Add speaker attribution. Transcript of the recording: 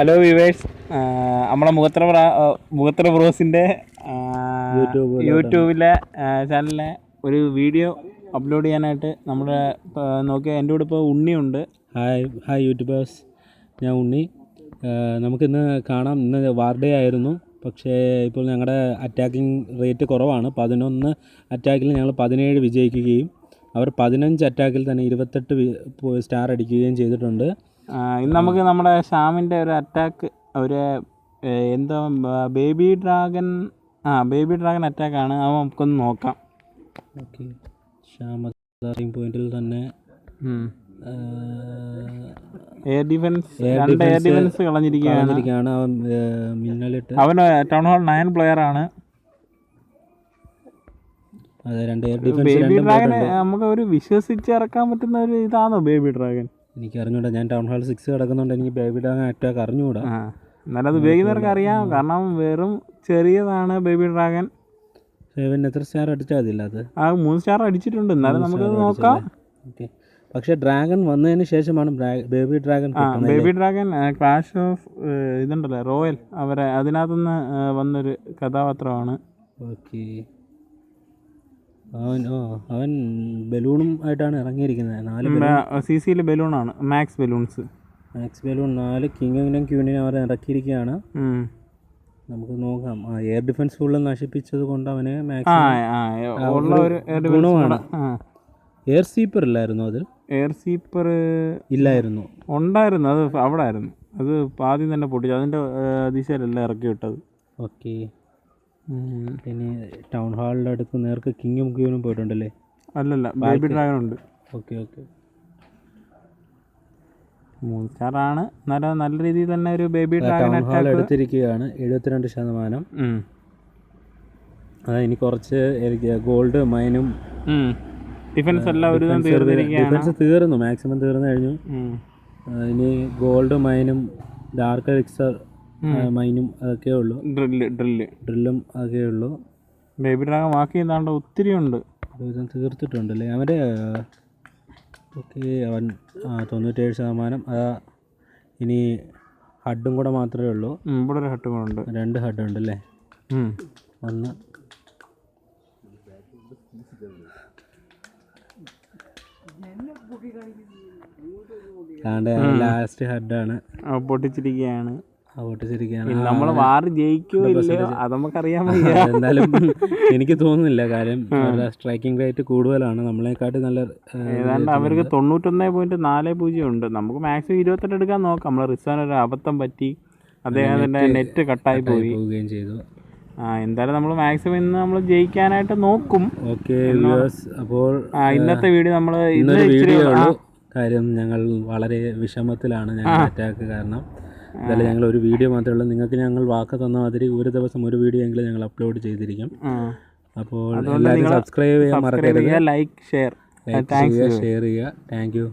Speaker 1: Hello viewers, നമ്മളെ മുഖത്തറ ബ്രോസിൻ്റെ യൂട്യൂബിലെ ചാനലിലെ ഒരു വീഡിയോ അപ്ലോഡ് ചെയ്യാനായിട്ട് നമ്മുടെ നോക്കിയാൽ എൻ്റെ കൂടെ ഇപ്പോൾ ഉണ്ണിയുണ്ട്.
Speaker 2: ഹായ് യൂട്യൂബേഴ്സ്, ഞാൻ ഉണ്ണി. നമുക്കിന്ന് കാണാം. ഇന്ന് വാർഡേ ആയിരുന്നു, പക്ഷേ ഇപ്പോൾ ഞങ്ങളുടെ അറ്റാക്കിംഗ് റേറ്റ് കുറവാണ്. 11 അറ്റാക്കിൽ ഞങ്ങൾ 17 വിജയിക്കുകയും അവർ 15 അറ്റാക്കിൽ തന്നെ 28 സ്റ്റാർ അടിക്കുകയും ചെയ്തിട്ടുണ്ട്.
Speaker 1: ഇന്ന് നമുക്ക് നമ്മുടെ ഷാമിൻ്റെ ഒരു അറ്റാക്ക്, ഒരു എന്താ ബേബി ഡ്രാഗൺ അറ്റാക്കാണ്. അത് നമുക്കൊന്ന് നോക്കാം.
Speaker 2: ഓക്കെ, ഷാം പോയിന്റിൽ തന്നെ
Speaker 1: എയർ ഡിഫൻസ് കളഞ്ഞിരിക്കുകയാണ്.
Speaker 2: അവൻ മിന്നലിട്ട്,
Speaker 1: അവൻ ടൗൺ ഹാൾ 9 പ്ലെയറാണ്.
Speaker 2: അതെ, 2 എയർ
Speaker 1: ബേബി ഡ്രാഗൻ നമുക്ക് ഒരു വിശ്വസിച്ച് ഇറക്കാൻ പറ്റുന്ന ഒരു ഇതാണോ ബേബി ഡ്രാഗൻ?
Speaker 2: എനിക്ക് അറിഞ്ഞൂടാ. ഞാൻ ടൗൺ ഹാൾ 6 കിടക്കുന്നുണ്ട്, എനിക്ക് ബേബി ഡ്രാഗൺ അറ്റാക്ക് അറിഞ്ഞുകൂടാ.
Speaker 1: എന്നാലും അത് ഉപയോഗിക്കുന്നവർക്ക് അറിയാം, കാരണം വെറും ചെറിയതാണ് ബേബി ഡ്രാഗൻ.
Speaker 2: എത്ര സ്റ്റാർ അടിച്ചാൽ അതില്ല? അത്
Speaker 1: 3 സ്റ്റാർ അടിച്ചിട്ടുണ്ട്. എന്നാലും നമുക്കത് നോക്കാം.
Speaker 2: ഓക്കെ, പക്ഷേ ഡ്രാഗൺ വന്നതിന് ശേഷമാണ് baby dragon.
Speaker 1: Baby dragon clash of ഇതുണ്ടല്ലോ, റോയൽ, അതിനകത്തുനിന്ന് വന്നൊരു കഥാപാത്രമാണ്.
Speaker 2: ഓക്കെ, അവൻ ബലൂണും ആയിട്ടാണ് ഇറങ്ങിയിരിക്കുന്നത്. 4
Speaker 1: CCയിൽ ബലൂണാണ്, മാക്സ് ബലൂൺ 4 കിങ്ങിനും ക്യൂണിനും അവർ ഇറക്കിയിരിക്കുകയാണ്. നമുക്ക് നോക്കാം. എയർ ഡിഫൻസ് ഫുള്ള് നശിപ്പിച്ചത് കൊണ്ട് അവന് ഗുണമാണ്. എയർ സീപ്പർ ഇല്ലായിരുന്നു അതിൽ? എയർ സീപ്പർ
Speaker 2: ഇല്ലായിരുന്നു,
Speaker 1: ഉണ്ടായിരുന്നു. അത് അവിടെ ആയിരുന്നു. അത് ആദ്യം തന്നെ പൊട്ടിച്ചു, അതിൻ്റെ ദിശയിലല്ല ഇറക്കി വിട്ടത്.
Speaker 2: ഓക്കെ, ഇനി ടൗൺ ഹാളിൻ്റെ അടുത്ത് നേർക്ക് കിങ്ങും ക്യൂനും പോയിട്ടുണ്ടല്ലേ?
Speaker 1: അല്ലല്ല, ബേബി ഡ്രാഗൺ ഉണ്ട്.
Speaker 2: Okay okay,
Speaker 1: 3 സ്റ്റാറാണ്. നല്ല രീതിയിൽ തന്നെ ഒരു ബേബി ഡ്രാഗൺ
Speaker 2: ഹാൾ എടുത്തിരിക്കുകയാണ്. 72%. ഇനി കുറച്ച് ഗോൾഡ് മൈനും
Speaker 1: ഡിഫൻസ് എല്ലാം ഒരു
Speaker 2: ഡിഫൻസ് തീർന്നു, മാക്സിമം തീർന്നു കഴിഞ്ഞു. ഇനി ഗോൾഡ് മൈനും ഡാർക്ക് എലിക്സർ മൈനും അതൊക്കെ ഉള്ളൂ. ഡ്രില്ലും അതൊക്കെ ഉള്ളൂ.
Speaker 1: ബേബി ഡ്രാഗൺ ബാക്കി എന്താണ്ട് ഒത്തിരി ഉണ്ട്,
Speaker 2: തീർത്തിട്ടുണ്ടല്ലേ അവൻ്റെ? ഓക്കെ, അവൻ 97%. ഇനി ഹഡും കൂടെ മാത്രമേ ഉള്ളൂ.
Speaker 1: ഇവിടെ ഒരു ഹഡും കൂടെ ഉണ്ട്.
Speaker 2: 2 ഹഡ് ഉണ്ടല്ലേ? ഒന്ന് ലാസ്റ്റ് ഹഡാണ്,
Speaker 1: പൊട്ടിച്ചിരിക്കുകയാണ്.
Speaker 2: നമ്മൾ
Speaker 1: വാർ ജയിക്കോ ഇല്ലയോ അത് നമുക്കറിയാൻ വയ്യ.
Speaker 2: എന്തായാലും എനിക്ക് തോന്നുന്നില്ല, കാര്യം സ്ട്രൈക്കിംഗ് റേറ്റ് കൂടുതലാണ് നമ്മളെക്കാട്ടി. നല്ല
Speaker 1: ഏതാണ്ട് അവർക്ക് 91.40 ഉണ്ട്. നമുക്ക് മാക്സിമം 28 എടുക്കാൻ നോക്കാം. നമ്മൾ റിസാൻ ഒരു അബദ്ധം പറ്റി, അദ്ദേഹത്തിൻ്റെ നെറ്റ് കട്ടായി പോവുകയും
Speaker 2: ചെയ്തു.
Speaker 1: എന്തായാലും നമ്മൾ മാക്സിമം ഇന്ന് നമ്മൾ ജയിക്കാനായിട്ട് നോക്കും.
Speaker 2: ഓക്കെ, അപ്പോൾ
Speaker 1: ഇന്നത്തെ വീഡിയോ നമ്മൾ
Speaker 2: കാര്യം ഞങ്ങൾ വളരെ വിഷമത്തിലാണ് ഞങ്ങൾ അറ്റാക്ക് കാരണം. അതല്ല, ഞങ്ങൾ ഒരു വീഡിയോ മാത്രമേ ഉള്ളൂ. നിങ്ങൾക്ക് ഞങ്ങൾ വാക്ക് തന്ന മാതിരി ഒരു ദിവസം ഒരു വീഡിയോ എങ്കിലും ഞങ്ങൾ അപ്ലോഡ് ചെയ്തിരിക്കും. അപ്പോൾ എല്ലാവരും സബ്സ്ക്രൈബ് ചെയ്യാൻ മറക്കരുത്,
Speaker 1: ലൈക്ക് ഷെയർ
Speaker 2: ചെയ്യുക. Thank you.